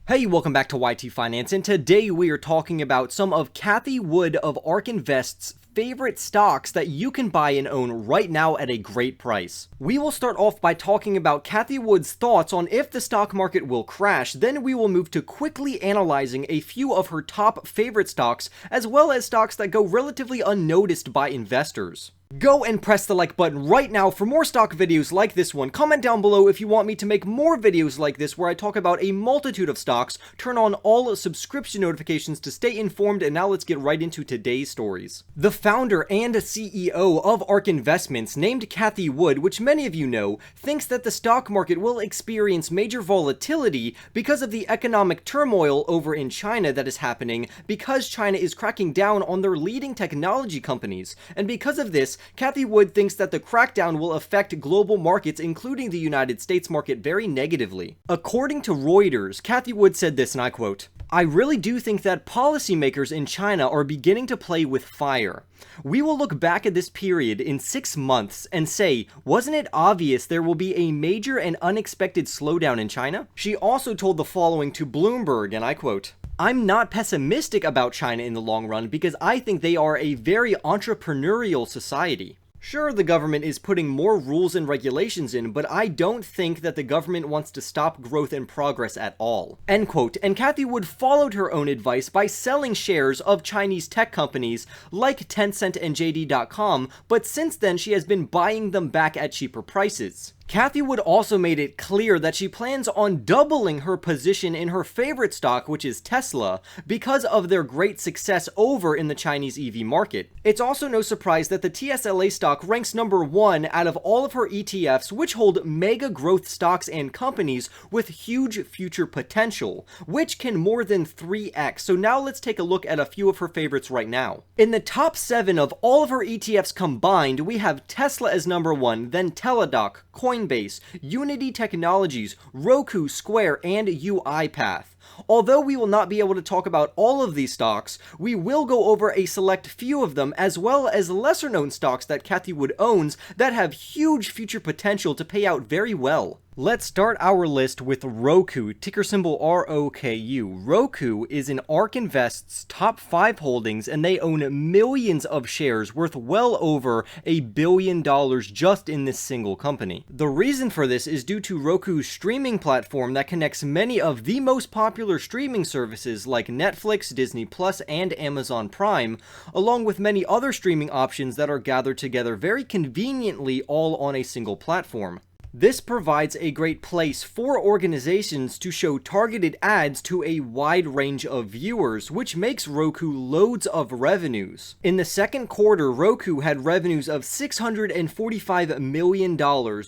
Hey, welcome back to YT Finance, and today we are talking about some of Cathie Wood of ARK Invest's favorite stocks that you can buy and own right now at a great price. We will start off by talking about Cathie Wood's thoughts on if the stock market will crash, then we will move to quickly analyzing a few of her top favorite stocks, as well as stocks that go relatively unnoticed by investors. Go and press the like button right now for more stock videos like this one. Comment down below if you want me to make more videos like this where I talk about a multitude of stocks. Turn on all subscription notifications to stay informed, and now let's get right into today's stories. The founder and CEO of ARK Investments, named Cathie Wood, which many of you know, thinks that the stock market will experience major volatility because of the economic turmoil over in China that is happening, because China is cracking down on their leading technology companies, and because of this, Cathie Wood thinks that the crackdown will affect global markets, including the United States market, very negatively. According to Reuters, Cathie Wood said this, and I quote, "I really do think that policymakers in China are beginning to play with fire. We will look back at this period in 6 months and say, wasn't it obvious there will be a major and unexpected slowdown in China?" She also told the following to Bloomberg, and I quote, "I'm not pessimistic about China in the long run because I think they are a very entrepreneurial society. Sure, the government is putting more rules and regulations in, but I don't think that the government wants to stop growth and progress at all." End quote. And Cathie Wood followed her own advice by selling shares of Chinese tech companies like Tencent and JD.com, but since then she has been buying them back at cheaper prices. Cathie Wood also made it clear that she plans on doubling her position in her favorite stock, which is Tesla, because of their great success over in the Chinese EV market. It's also no surprise that the TSLA stock ranks number 1 out of all of her ETFs, which hold mega growth stocks and companies with huge future potential, which can more than 3x. So now let's take a look at a few of her favorites right now. In the top 7 of all of her ETFs combined, we have Tesla as number 1, then Teladoc, Coinbase, Unity Technologies, Roku, Square, and UiPath. Although we will not be able to talk about all of these stocks, we will go over a select few of them, as well as lesser known stocks that Cathie Wood owns that have huge future potential to pay out very well. Let's start our list with Roku, ticker symbol ROKU. Roku is in ARK Invest's top 5 holdings, and they own millions of shares worth well over $1 billion just in this single company. The reason for this is due to Roku's streaming platform that connects many of the most popular streaming services like Netflix, Disney Plus, and Amazon Prime, along with many other streaming options that are gathered together very conveniently all on a single platform. This provides a great place for organizations to show targeted ads to a wide range of viewers, which makes Roku loads of revenues. In the second quarter, Roku had revenues of $645 million,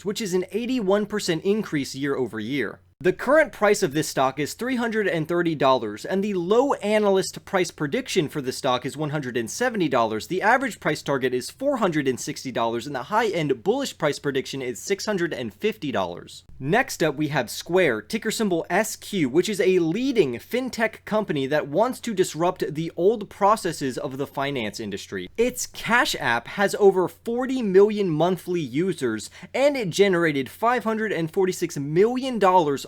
which is an 81% increase year over year. The current price of this stock is $330, and the low analyst price prediction for the stock is $170. The average price target is $460, and the high-end bullish price prediction is $650. Next up, we have Square, ticker symbol SQ, which is a leading fintech company that wants to disrupt the old processes of the finance industry. Its Cash App has over 40 million monthly users, and it generated $546 million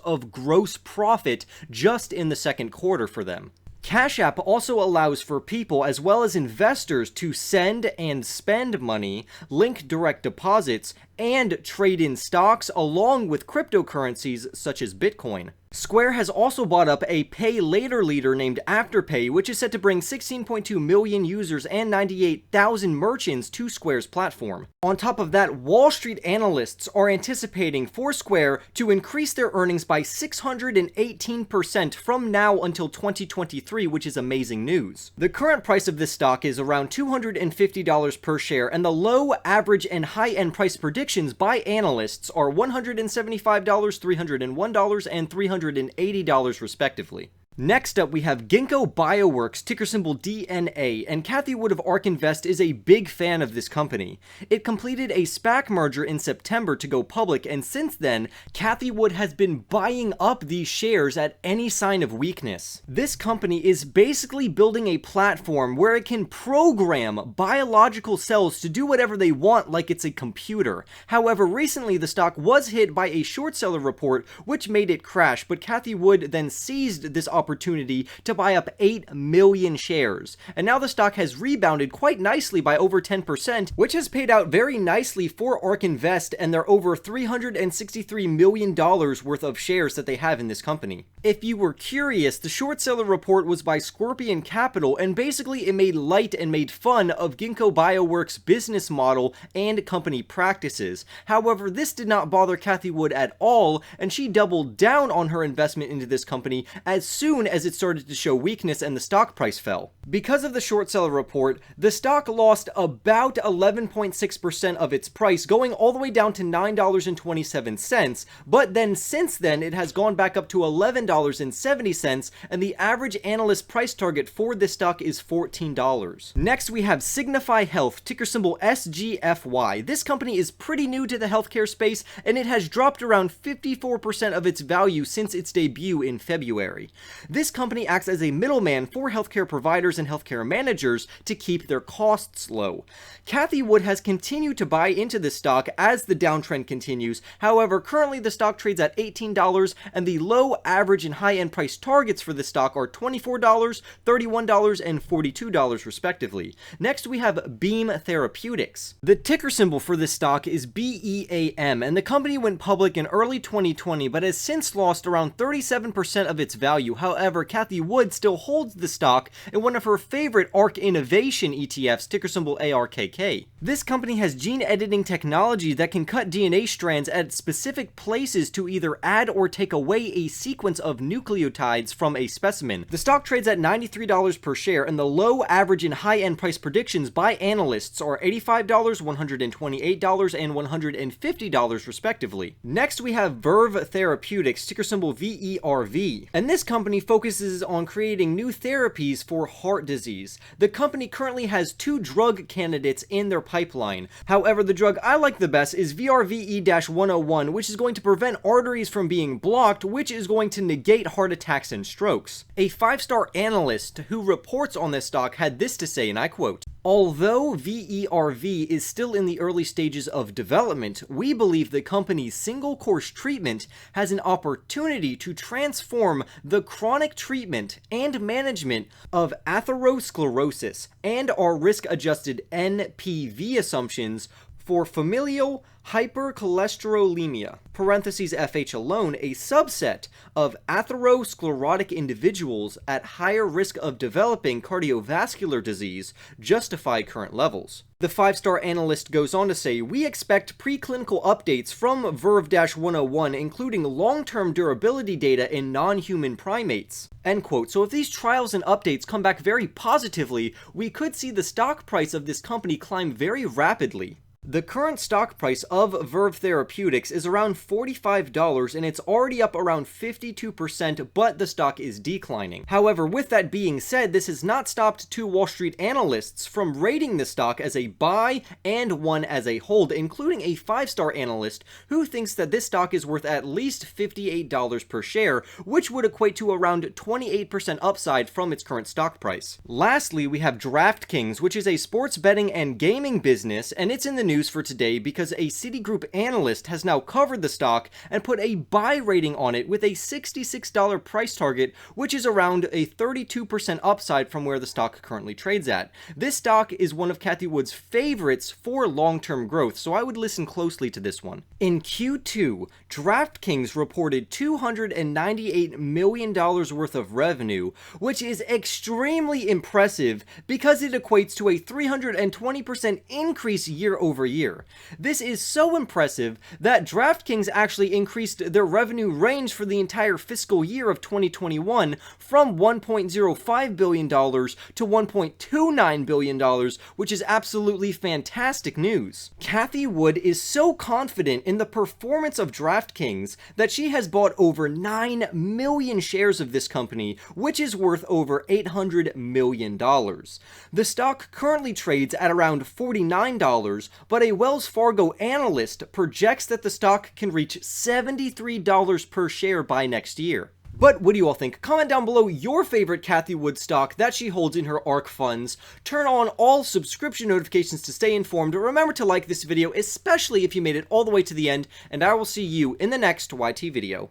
of gross profit just in the second quarter for them. Cash App also allows for people as well as investors to send and spend money, link direct deposits, and trade in stocks along with cryptocurrencies such as Bitcoin. Square has also bought up a pay later leader named Afterpay, which is set to bring 16.2 million users and 98,000 merchants to Square's platform. On top of that, Wall Street analysts are anticipating for Square to increase their earnings by 618% from now until 2023, which is amazing news. The current price of this stock is around $250 per share, and the low, average, and high-end price predictions by analysts are $175, $301, and $380 respectively. Next up, we have Ginkgo Bioworks, ticker symbol DNA, and Cathie Wood of ARK Invest is a big fan of this company. It completed a SPAC merger in September to go public, and since then, Cathie Wood has been buying up these shares at any sign of weakness. This company is basically building a platform where it can program biological cells to do whatever they want like it's a computer. However, recently the stock was hit by a short seller report which made it crash, but Cathie Wood then seized this opportunity to buy up 8 million shares. And now the stock has rebounded quite nicely by over 10%, which has paid out very nicely for ARK Invest and their over $363 million worth of shares that they have in this company. If you were curious, the short seller report was by Scorpion Capital, and basically it made light and made fun of Ginkgo Bioworks' business model and company practices. However, this did not bother Cathie Wood at all, and she doubled down on her investment into this company as soon as it started to show weakness and the stock price fell. Because of the short seller report, the stock lost about 11.6% of its price, going all the way down to $9.27, but then since then it has gone back up to $11.70, and the average analyst price target for this stock is $14. Next, we have Signify Health, ticker symbol SGFY. This company is pretty new to the healthcare space, and it has dropped around 54% of its value since its debut in February. This company acts as a middleman for healthcare providers and healthcare managers to keep their costs low. Cathie Wood has continued to buy into this stock as the downtrend continues. However, currently the stock trades at $18, and the low, average, and high-end price targets for this stock are $24, $31, and $42 respectively. Next, we have Beam Therapeutics. The ticker symbol for this stock is BEAM, and the company went public in early 2020, but has since lost around 37% of its value. However, Cathie Wood still holds the stock in one of her favorite ARK Innovation ETFs, ticker symbol ARKK. This company has gene editing technology that can cut DNA strands at specific places to either add or take away a sequence of nucleotides from a specimen. The stock trades at $93 per share, and the low, average, and high-end price predictions by analysts are $85, $128, and $150 respectively. Next, we have Verve Therapeutics, ticker symbol VERV, and this company focuses on creating new therapies for heart disease. The company currently has 2 drug candidates in their pipeline. However, the drug I like the best is VRVE-101, which is going to prevent arteries from being blocked, which is going to negate heart attacks and strokes. A 5-star analyst who reports on this stock had this to say, and I quote, "Although VERV is still in the early stages of development, we believe the company's single-course treatment has an opportunity to transform the chronic treatment and management of atherosclerosis and our risk-adjusted NPV assumptions for familial hypercholesterolemia, parentheses FH alone, a subset of atherosclerotic individuals at higher risk of developing cardiovascular disease, justify current levels." The 5-star analyst goes on to say, "We expect preclinical updates from Verve-101, including long-term durability data in non-human primates." End quote. So if these trials and updates come back very positively, we could see the stock price of this company climb very rapidly. The current stock price of Verve Therapeutics is around $45, and it's already up around 52%, but the stock is declining. However, with that being said, this has not stopped 2 Wall Street analysts from rating the stock as a buy and one as a hold, including a 5-star analyst who thinks that this stock is worth at least $58 per share, which would equate to around 28% upside from its current stock price. Lastly, we have Draftkings, which is a sports betting and gaming business, and it's in the news for today because a Citigroup analyst has now covered the stock and put a buy rating on it with a $66 price target, which is around a 32% upside from where the stock currently trades at. This stock is one of Cathie Wood's favorites for long-term growth, so I would listen closely to this one. In Q2, Draftkings reported $298 million worth of revenue, which is extremely impressive because it equates to a 320% increase year over year. This is so impressive that Draftkings actually increased their revenue range for the entire fiscal year of 2021 from $1.05 billion to $1.29 billion, which is absolutely fantastic news. Cathie Wood is so confident in the performance of Draftkings that she has bought over 9 million shares of this company, which is worth over $800 million. The stock currently trades at around $49, but a Wells Fargo analyst projects that the stock can reach $73 per share by next year. But what do you all think? Comment down below your favorite Cathie Wood stock that she holds in her ARK funds. Turn on all subscription notifications to stay informed. Remember to like this video, especially if you made it all the way to the end, and I will see you in the next YT video.